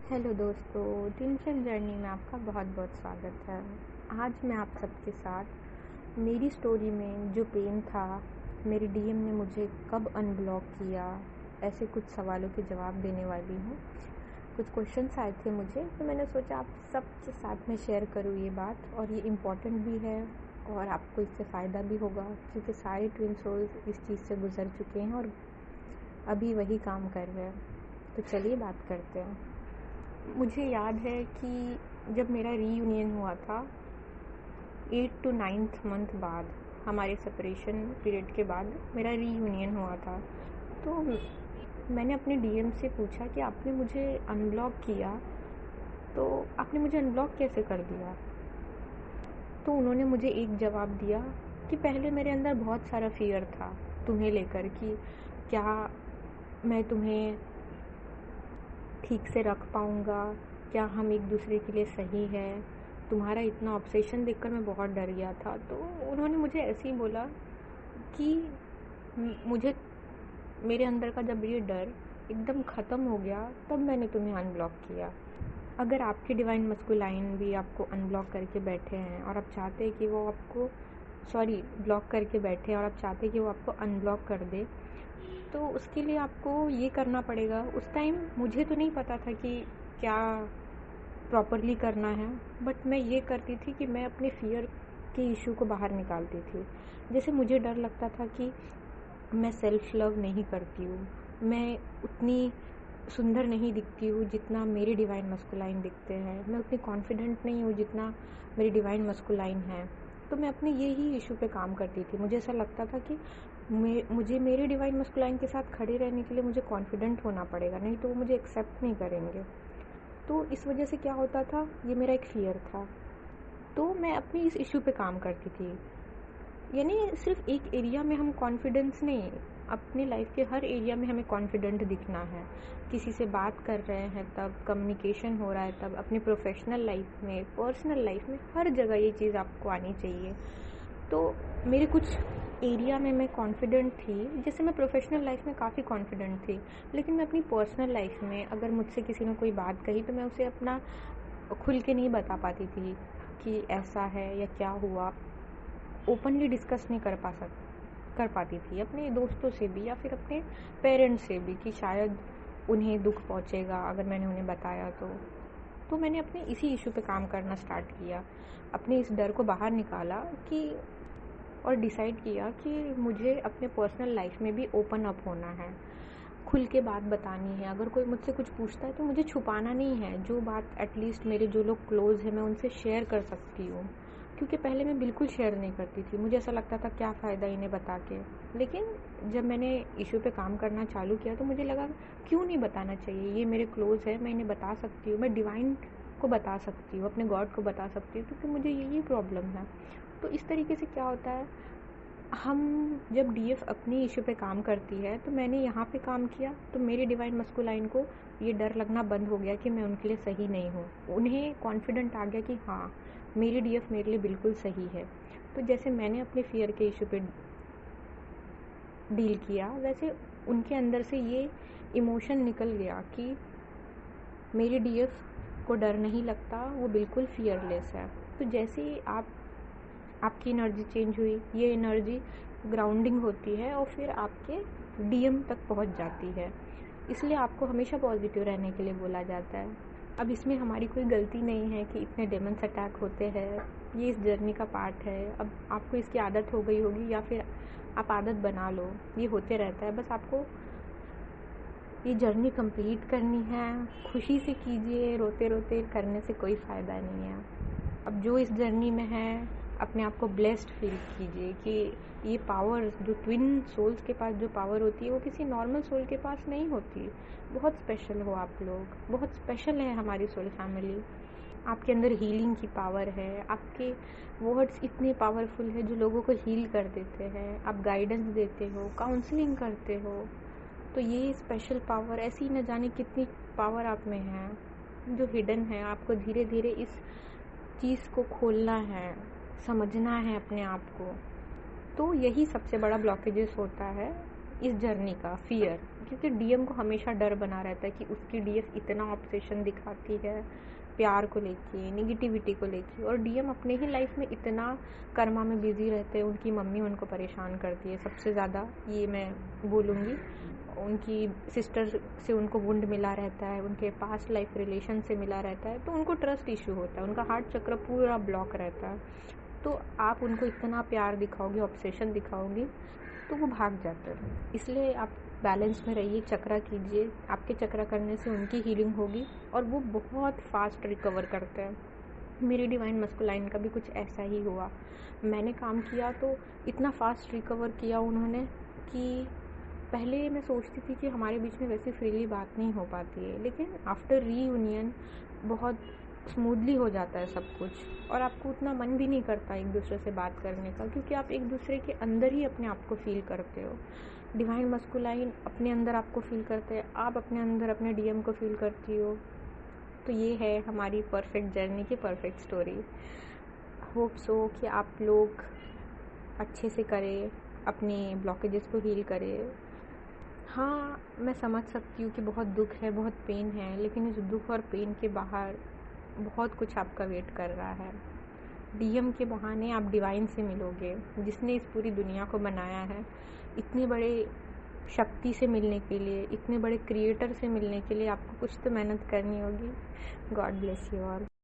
Hello दोस्तों, टिनचल journey में आपका बहुत बहुत स्वागत है। आज मैं आप सबके साथ मेरी स्टोरी में जो पेन था, मेरे डीएम ने मुझे कब अनब्लॉक किया, ऐसे कुछ सवालों के जवाब देने वाली हूँ। कुछ क्वेश्चंस आए थे मुझे, तो मैंने सोचा आप सबके साथ में शेयर करूँ ये बात, और ये इम्पॉर्टेंट भी है और आपको इससे फ़ायदा भी होगा, क्योंकि सारे ट्विन सोल्स इस चीज़ से गुजर चुके हैं और अभी वही काम कर रहे हैं। तो चलिए बात करते हैं। मुझे याद है कि जब मेरा रीयूनियन हुआ था 8 to 9th मंथ बाद, हमारे सेपरेशन पीरियड के बाद मेरा रीयूनियन हुआ था। तो मैंने अपने डीएम से पूछा कि आपने मुझे अनब्लॉक किया, तो आपने मुझे अनब्लॉक कैसे कर दिया। तो उन्होंने मुझे एक जवाब दिया कि पहले मेरे अंदर बहुत सारा फियर था तुम्हें लेकर, कि क्या मैं तुम्हें ठीक से रख पाऊँगा, क्या हम एक दूसरे के लिए सही है। तुम्हारा इतना ऑब्सेशन देखकर मैं बहुत डर गया था। तो उन्होंने मुझे ऐसे ही बोला कि मुझे मेरे अंदर का जब ये डर एकदम ख़त्म हो गया, तब मैंने तुम्हें अनब्लॉक किया। अगर आपके डिवाइन मस्कुलाइन भी आपको अनब्लॉक करके बैठे हैं और आप चाहते हैं कि वो आपको ब्लॉक करके बैठे हैं और आप चाहते हैं कि वो आपको अनब्लॉक कर दे, तो उसके लिए आपको ये करना पड़ेगा। उस टाइम मुझे तो नहीं पता था कि क्या प्रॉपरली करना है, बट मैं ये करती थी कि मैं अपने फियर के इशू को बाहर निकालती थी। जैसे मुझे डर लगता था कि मैं सेल्फ लव नहीं करती हूँ, मैं उतनी सुंदर नहीं दिखती हूँ जितना मेरे डिवाइन मस्कुलाइन दिखते हैं, मैं उतनी कॉन्फिडेंट नहीं हूँ जितना मेरी डिवाइन मस्कुलाइन है। तो मैं अपने ये ही इशू पे काम करती थी। मुझे ऐसा लगता था कि मुझे मेरे डिवाइन मस्कुलाइन के साथ खड़े रहने के लिए मुझे कॉन्फिडेंट होना पड़ेगा, नहीं तो वो मुझे एक्सेप्ट नहीं करेंगे। तो इस वजह से क्या होता था, ये मेरा एक फियर था। तो मैं अपनी इस इशू पे काम करती थी। यानी सिर्फ एक एरिया में हम कॉन्फिडेंस नहीं, अपनी लाइफ के हर एरिया में हमें कॉन्फिडेंट दिखना है। किसी से बात कर रहे हैं तब, कम्युनिकेशन हो रहा है तब, अपनी प्रोफेशनल लाइफ में, पर्सनल लाइफ में, हर जगह ये चीज़ आपको आनी चाहिए। तो मेरे कुछ एरिया में मैं कॉन्फिडेंट थी, जैसे मैं प्रोफेशनल लाइफ में काफ़ी कॉन्फिडेंट थी, लेकिन मैं अपनी पर्सनल लाइफ में अगर मुझसे किसी ने कोई बात कही तो मैं उसे अपना खुल के नहीं बता पाती थी कि ऐसा है या क्या हुआ। ओपनली डिस्कस नहीं कर पाती थी अपने दोस्तों से भी या फिर अपने पेरेंट्स से भी, कि शायद उन्हें दुख पहुंचेगा अगर मैंने उन्हें बताया तो मैंने अपने इसी इशू पे काम करना स्टार्ट किया। अपने इस डर को बाहर निकाला कि और डिसाइड किया कि मुझे अपने पर्सनल लाइफ में भी ओपन अप होना है, खुल के बात बतानी है। अगर कोई मुझसे कुछ पूछता है तो मुझे छुपाना नहीं है। जो बात एटलीस्ट मेरे जो लोग क्लोज हैं मैं उनसे शेयर कर सकती हूँ, क्योंकि पहले मैं बिल्कुल शेयर नहीं करती थी। मुझे ऐसा लगता था क्या फ़ायदा इन्हें बता के। लेकिन जब मैंने इशू पे काम करना चालू किया तो मुझे लगा क्यों नहीं बताना चाहिए, ये मेरे क्लोज है, मैं इन्हें बता सकती हूँ, मैं डिवाइन को बता सकती हूँ, अपने गॉड को बता सकती हूँ, क्योंकि मुझे यही प्रॉब्लम है। तो इस तरीके से क्या होता है, हम जब डीएफ अपनी इशू पे काम करती है, तो मैंने यहाँ पे काम किया तो मेरे डिवाइन मस्कुलाइन को ये डर लगना बंद हो गया कि मैं उनके लिए सही नहीं हूँ। उन्हें कॉन्फिडेंट आ गया कि हाँ, मेरी डीएफ मेरे लिए बिल्कुल सही है। तो जैसे मैंने अपने फियर के इशू पे डील किया, वैसे उनके अंदर से ये इमोशन निकल गया कि मेरी डीएफ को डर नहीं लगता, वो बिल्कुल फियरलेस है। तो जैसे ही आपकी एनर्जी चेंज हुई, ये एनर्जी ग्राउंडिंग होती है और फिर आपके डीएम तक पहुंच जाती है। इसलिए आपको हमेशा पॉजिटिव रहने के लिए बोला जाता है। अब इसमें हमारी कोई गलती नहीं है कि इतने डेमन्स अटैक होते हैं, ये इस जर्नी का पार्ट है। अब आपको इसकी आदत हो गई होगी या फिर आप आदत बना लो, ये होते रहता है। बस आपको ये जर्नी कंप्लीट करनी है, खुशी से कीजिए, रोते रोते करने से कोई फ़ायदा नहीं है। अब जो इस जर्नी में है, अपने आप को ब्लेस्ड फील कीजिए कि ये पावर जो ट्विन सोल्स के पास जो पावर होती है वो किसी नॉर्मल सोल के पास नहीं होती। बहुत स्पेशल हो आप लोग, बहुत स्पेशल है हमारी सोल फैमिली। आपके अंदर हीलिंग की पावर है, आपके वर्ड्स इतने पावरफुल है जो लोगों को हील कर देते हैं। आप गाइडेंस देते हो, काउंसलिंग करते हो। तो ये स्पेशल पावर, ऐसी न जाने कितनी पावर आप में है जो हिडन है। आपको धीरे धीरे इस चीज़ को खोलना है, समझना है अपने आप को। तो यही सबसे बड़ा ब्लॉकेजेस होता है इस जर्नी का फियर, क्योंकि डीएम को हमेशा डर बना रहता है कि उसकी डीएफ इतना ऑब्सेशन दिखाती है प्यार को लेके, नेगेटिविटी को लेके, और डीएम अपने ही लाइफ में इतना कर्मा में बिजी रहते हैं। उनकी मम्मी उनको परेशान करती है सबसे ज़्यादा, ये मैं बोलूँगी। उनकी सिस्टर से उनको वुंड मिला रहता है, उनके पास्ट लाइफ रिलेशन से मिला रहता है, तो उनको ट्रस्ट इशू होता है, उनका हार्ट चक्र पूरा ब्लॉक रहता है। तो आप उनको इतना प्यार दिखाओगे, ऑब्सेशन दिखाओगे, तो वो भाग जाते हैं। इसलिए आप बैलेंस में रहिए, चक्रा कीजिए। आपके चक्रा करने से उनकी हीलिंग होगी और वो बहुत फास्ट रिकवर करते हैं। मेरी डिवाइन मस्कुलाइन का भी कुछ ऐसा ही हुआ। मैंने काम किया तो इतना फास्ट रिकवर किया उन्होंने कि पहले मैं सोचती थी कि हमारे बीच में वैसे फ्रीली बात नहीं हो पाती है, लेकिन आफ्टर रीयूनियन बहुत स्मूथली हो जाता है सब कुछ, और आपको उतना मन भी नहीं करता एक दूसरे से बात करने का, क्योंकि आप एक दूसरे के अंदर ही अपने आप को फील करते हो। डिवाइन मस्कुलाइन अपने अंदर आपको फील करते हैं, आप अपने अंदर अपने डीएम को फील करती हो। तो ये है हमारी परफेक्ट जर्नी की परफेक्ट स्टोरी। होप सो कि आप लोग अच्छे से करें, अपने ब्लॉकेजेस को हील करें। हाँ, मैं समझ सकती हूँ कि बहुत दुख है, बहुत पेन है, लेकिन इस दुख और पेन के बाहर बहुत कुछ आपका वेट कर रहा है। डीएम के बहाने आप डिवाइन से मिलोगे, जिसने इस पूरी दुनिया को बनाया है। इतने बड़े शक्ति से मिलने के लिए, इतने बड़े क्रिएटर से मिलने के लिए आपको कुछ तो मेहनत करनी होगी। God bless you all.